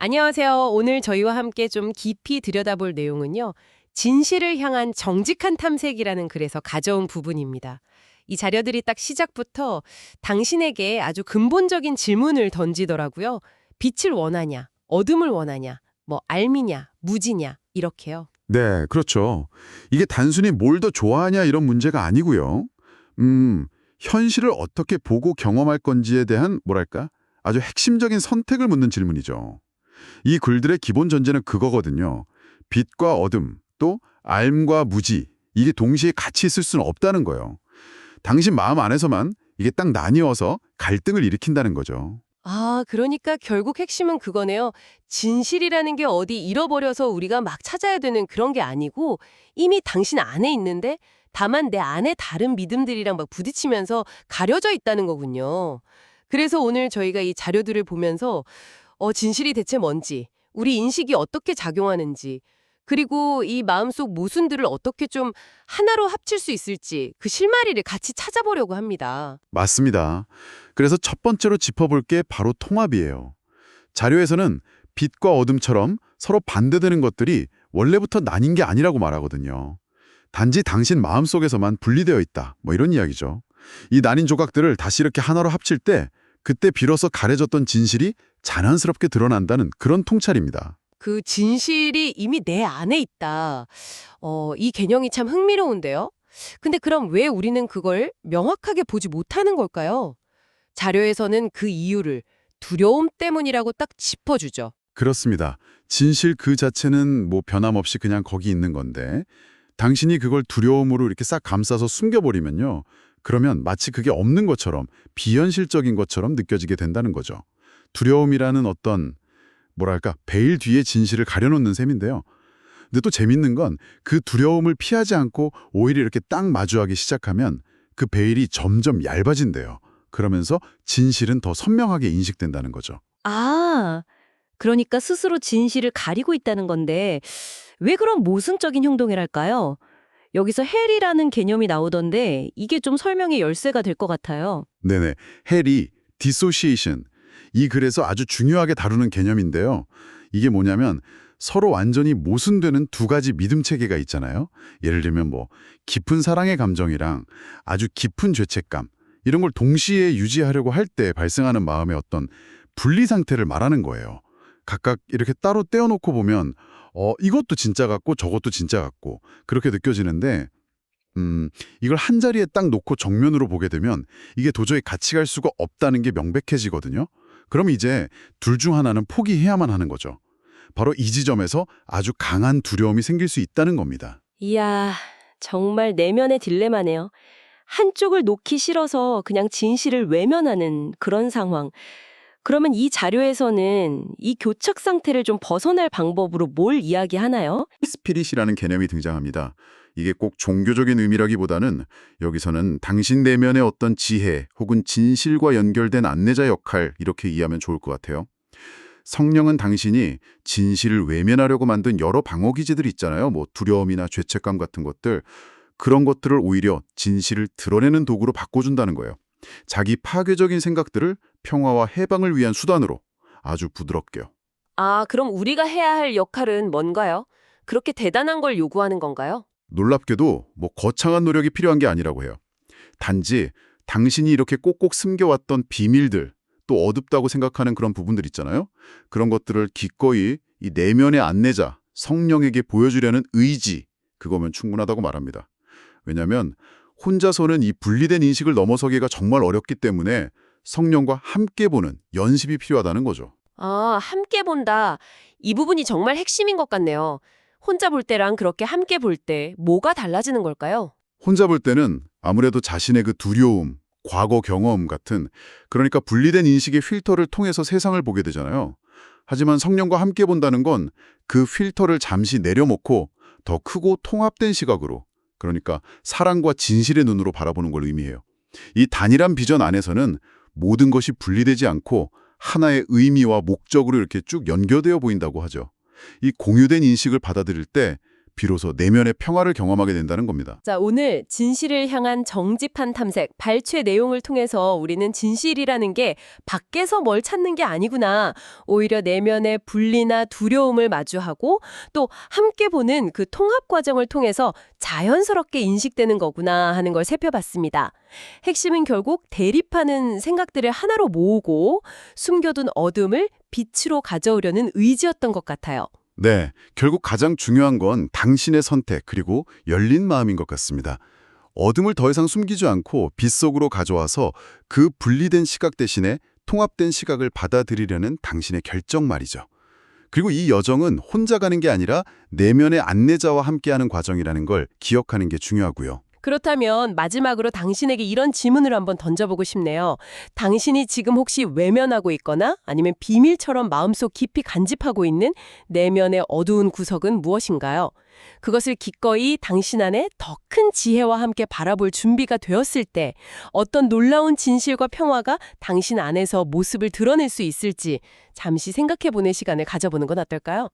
안녕하세요. 오늘 저희와 함께 좀 깊이 들여다볼 내용은요. 진실을 향한 정직한 탐색이라는 글에서 가져온 부분입니다. 이 자료들이 딱 시작부터 당신에게 아주 근본적인 질문을 던지더라고요. 빛을 원하냐, 어둠을 원하냐, 뭐 알미냐, 무지냐 이렇게요. 네, 그렇죠. 이게 단순히 뭘 더 좋아하냐 이런 문제가 아니고요. 현실을 어떻게 보고 경험할 건지에 대한 뭐랄까? 아주 핵심적인 선택을 묻는 질문이죠. 이 글들의 기본 전제는 그거거든요. 빛과 어둠, 또 알과 무지, 이게 동시에 같이 있을 수는 없다는 거예요. 당신 마음 안에서만 이게 딱 나뉘어서 갈등을 일으킨다는 거죠. 아, 그러니까 결국 핵심은 그거네요. 진실이라는 게 어디 잃어버려서 우리가 막 찾아야 되는 그런 게 아니고 이미 당신 안에 있는데 다만 내 안에 다른 믿음들이랑 막 부딪히면서 가려져 있다는 거군요. 그래서 오늘 저희가 이 자료들을 보면서 진실이 대체 뭔지, 우리 인식이 어떻게 작용하는지, 그리고 이 마음속 모순들을 어떻게 좀 하나로 합칠 수 있을지 그 실마리를 같이 찾아보려고 합니다. 맞습니다. 그래서 첫 번째로 짚어볼 게 바로 통합이에요. 자료에서는 빛과 어둠처럼 서로 반대되는 것들이 원래부터 나뉜 게 아니라고 말하거든요. 단지 당신 마음속에서만 분리되어 있다. 뭐 이런 이야기죠. 이 나뉜 조각들을 다시 이렇게 하나로 합칠 때 그때 비로소 가려졌던 진실이 자연스럽게 드러난다는 그런 통찰입니다. 그 진실이 이미 내 안에 있다. 이 개념이 참 흥미로운데요. 근데 그럼 왜 우리는 그걸 명확하게 보지 못하는 걸까요? 자료에서는 그 이유를 두려움 때문이라고 딱 짚어주죠. 그렇습니다. 진실 그 자체는 뭐 변함없이 그냥 거기 있는 건데 당신이 그걸 두려움으로 이렇게 싹 감싸서 숨겨버리면요. 그러면 마치 그게 없는 것처럼 비현실적인 것처럼 느껴지게 된다는 거죠. 두려움이라는 어떤 뭐랄까 베일 뒤에 진실을 가려놓는 셈인데요. 근데 또 재밌는 건 그 두려움을 피하지 않고 오히려 이렇게 딱 마주하기 시작하면 그 베일이 점점 얇아진대요. 그러면서 진실은 더 선명하게 인식된다는 거죠. 아, 그러니까 스스로 진실을 가리고 있다는 건데 왜 그런 모순적인 행동이랄까요? 여기서 헬이라는 개념이 나오던데 이게 좀 설명의 열쇠가 될 것 같아요. 네네. 헬이 dissociation, 이 글에서 아주 중요하게 다루는 개념인데요. 이게 뭐냐면 서로 완전히 모순되는 두 가지 믿음 체계가 있잖아요. 예를 들면 뭐 깊은 사랑의 감정이랑 아주 깊은 죄책감, 이런 걸 동시에 유지하려고 할 때 발생하는 마음의 어떤 분리 상태를 말하는 거예요. 각각 이렇게 따로 떼어놓고 보면 이것도 진짜 같고 저것도 진짜 같고 그렇게 느껴지는데 이걸 한 자리에 딱 놓고 정면으로 보게 되면 이게 도저히 같이 갈 수가 없다는 게 명백해지거든요. 그럼 이제 둘 중 하나는 포기해야만 하는 거죠. 바로 이 지점에서 아주 강한 두려움이 생길 수 있다는 겁니다. 이야, 정말 내면의 딜레마네요. 한쪽을 놓기 싫어서 그냥 진실을 외면하는 그런 상황. 그러면 이 자료에서는 이 교착 상태를 좀 벗어날 방법으로 뭘 이야기하나요? 스피릿이라는 개념이 등장합니다. 이게 꼭 종교적인 의미라기보다는 여기서는 당신 내면의 어떤 지혜 혹은 진실과 연결된 안내자 역할, 이렇게 이해하면 좋을 것 같아요. 성령은 당신이 진실을 외면하려고 만든 여러 방어 기제들이 있잖아요. 뭐 두려움이나 죄책감 같은 것들. 그런 것들을 오히려 진실을 드러내는 도구로 바꿔준다는 거예요. 자기 파괴적인 생각들을 평화와 해방을 위한 수단으로 아주 부드럽게요. 아, 그럼 우리가 해야 할 역할은 뭔가요? 그렇게 대단한 걸 요구하는 건가요? 놀랍게도 뭐 거창한 노력이 필요한 게 아니라고 해요. 단지 당신이 이렇게 꼭꼭 숨겨왔던 비밀들, 또 어둡다고 생각하는 그런 부분들 있잖아요. 그런 것들을 기꺼이 이 내면의 안내자, 성령에게 보여주려는 의지, 그거면 충분하다고 말합니다. 왜냐하면 혼자서는 이 분리된 인식을 넘어서기가 정말 어렵기 때문에 성령과 함께 보는 연습이 필요하다는 거죠. 아, 함께 본다. 이 부분이 정말 핵심인 것 같네요. 혼자 볼 때랑 그렇게 함께 볼 때 뭐가 달라지는 걸까요? 혼자 볼 때는 아무래도 자신의 그 두려움, 과거 경험 같은, 그러니까 분리된 인식의 필터를 통해서 세상을 보게 되잖아요. 하지만 성령과 함께 본다는 건 그 필터를 잠시 내려놓고 더 크고 통합된 시각으로, 그러니까 사랑과 진실의 눈으로 바라보는 걸 의미해요. 이 단일한 비전 안에서는 모든 것이 분리되지 않고 하나의 의미와 목적으로 이렇게 쭉 연결되어 보인다고 하죠. 이 공유된 인식을 받아들일 때 비로소 내면의 평화를 경험하게 된다는 겁니다. 자, 오늘 진실을 향한 정직한 탐색, 발췌 내용을 통해서 우리는 진실이라는 게 밖에서 뭘 찾는 게 아니구나. 오히려 내면의 분리나 두려움을 마주하고 또 함께 보는 그 통합 과정을 통해서 자연스럽게 인식되는 거구나 하는 걸 살펴봤습니다. 핵심은 결국 대립하는 생각들을 하나로 모으고 숨겨둔 어둠을 빛으로 가져오려는 의지였던 것 같아요. 네, 결국 가장 중요한 건 당신의 선택 그리고 열린 마음인 것 같습니다. 어둠을 더 이상 숨기지 않고 빛 속으로 가져와서 그 분리된 시각 대신에 통합된 시각을 받아들이려는 당신의 결정 말이죠. 그리고 이 여정은 혼자 가는 게 아니라 내면의 안내자와 함께하는 과정이라는 걸 기억하는 게 중요하고요. 그렇다면 마지막으로 당신에게 이런 질문을 한번 던져보고 싶네요. 당신이 지금 혹시 외면하고 있거나 아니면 비밀처럼 마음속 깊이 간직하고 있는 내면의 어두운 구석은 무엇인가요? 그것을 기꺼이 당신 안에 더 큰 지혜와 함께 바라볼 준비가 되었을 때 어떤 놀라운 진실과 평화가 당신 안에서 모습을 드러낼 수 있을지 잠시 생각해보는 시간을 가져보는 건 어떨까요?